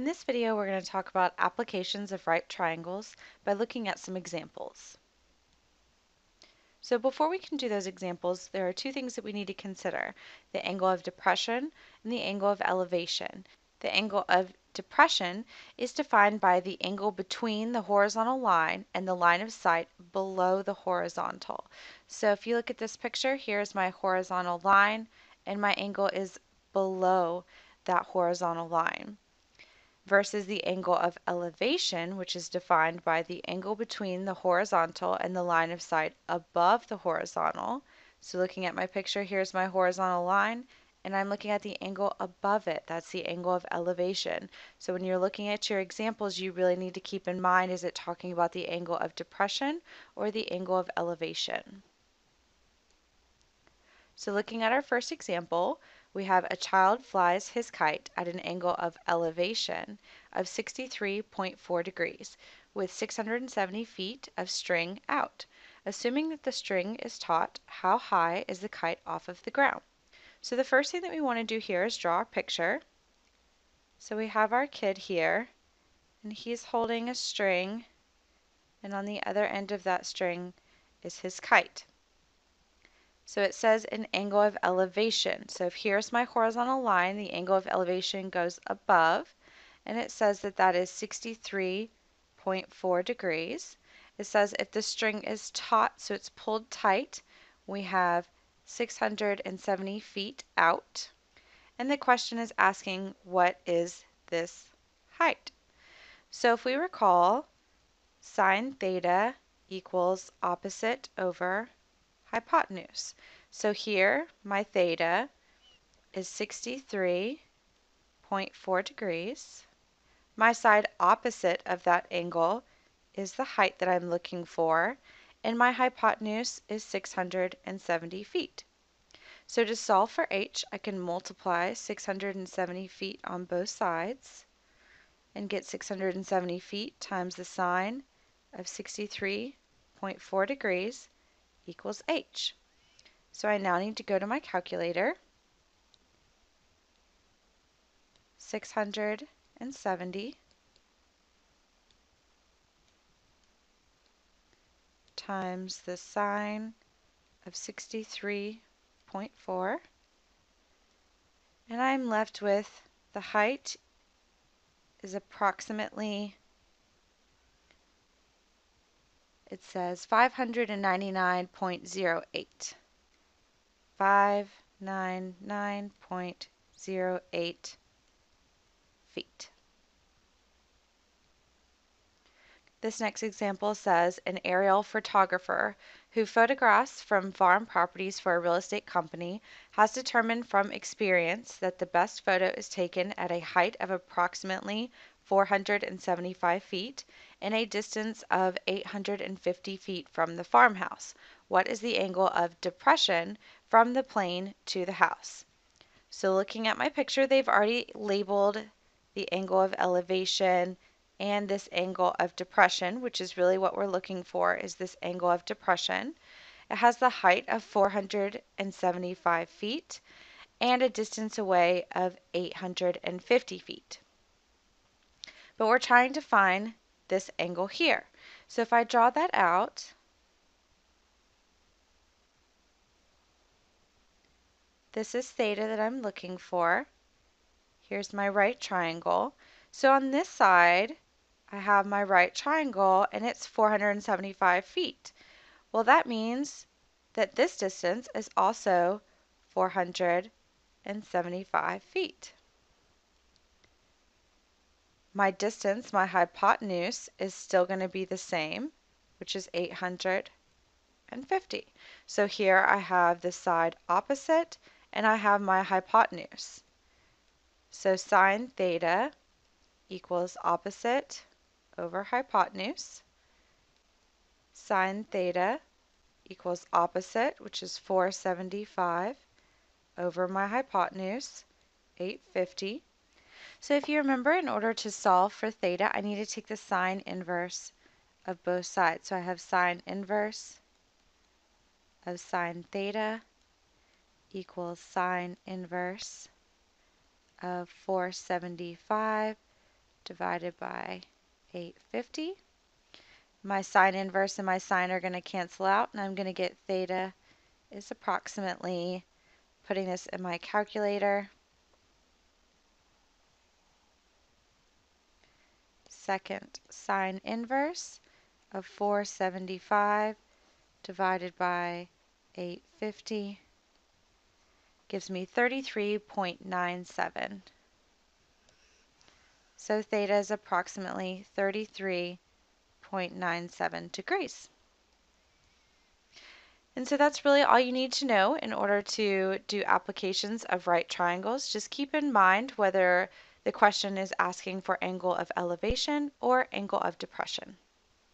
In this video, we're going to talk about applications of right triangles by looking at some examples. So before we can do those examples, there are two things that we need to consider: the angle of depression and the angle of elevation. The angle of depression is defined by the angle between the horizontal line and the line of sight below the horizontal. So if you look at this picture, here's my horizontal line, and my angle is below that horizontal line, versus the angle of elevation, which is defined by the angle between the horizontal and the line of sight above the horizontal. So looking at my picture, here's my horizontal line, and I'm looking at the angle above it. That's the angle of elevation. So when you're looking at your examples, you really need to keep in mind, is it talking about the angle of depression or the angle of elevation? So looking at our first example, we have a child flies his kite at an angle of elevation of 63.4 degrees with 670 feet of string out. Assuming that the string is taut, how high is the kite off of the ground? So the first thing that we want to do here is draw a picture. So we have our kid here, and he's holding a string, and on the other end of that string is his kite. So it says an angle of elevation. So if here's my horizontal line, the angle of elevation goes above, and it says that that is 63.4 degrees. It says if the string is taut, so it's pulled tight, we have 670 feet out. And the question is asking, what is this height? So if we recall, sine theta equals opposite over hypotenuse. So here, my theta is 63.4 degrees. My side opposite of that angle is the height that I'm looking for, and my hypotenuse is 670 feet. So to solve for h, I can multiply 670 feet on both sides and get 670 feet times the sine of 63.4 degrees equals h. So I now need to go to my calculator. 670 times the sine of 63.4, and I'm left with the height is approximately, it says 599.08. 599.08 feet. This next example says an aerial photographer who photographs from farm properties for a real estate company has determined from experience that the best photo is taken at a height of approximately 475 feet and a distance of 850 feet from the farmhouse. What is the angle of depression from the plane to the house? So looking at my picture, they've already labeled the angle of elevation and this angle of depression, which is really what we're looking for, is this angle of depression. It has the height of 475 feet and a distance away of 850 feet. But we're trying to find this angle here. So if I draw that out, this is theta that I'm looking for. Here's my right triangle. So on this side, I have my right triangle, and it's 475 feet. Well, that means that this distance is also 475 feet. My distance, my hypotenuse, is still going to be the same, which is 850. So here I have the side opposite, and I have my hypotenuse. So sine theta equals opposite over hypotenuse. Sine theta equals opposite, which is 475, over my hypotenuse, 850. So if you remember, in order to solve for theta, I need to take the sine inverse of both sides. So I have sine inverse of sine theta equals sine inverse of 475 divided by 850. My sine inverse and my sine are going to cancel out, and I'm going to get theta is approximately, putting this in my calculator, second sine inverse of 475 divided by 850 gives me 33.97. So theta is approximately 33.97 degrees. And so that's really all you need to know in order to do applications of right triangles. Just keep in mind whether the question is asking for angle of elevation or angle of depression.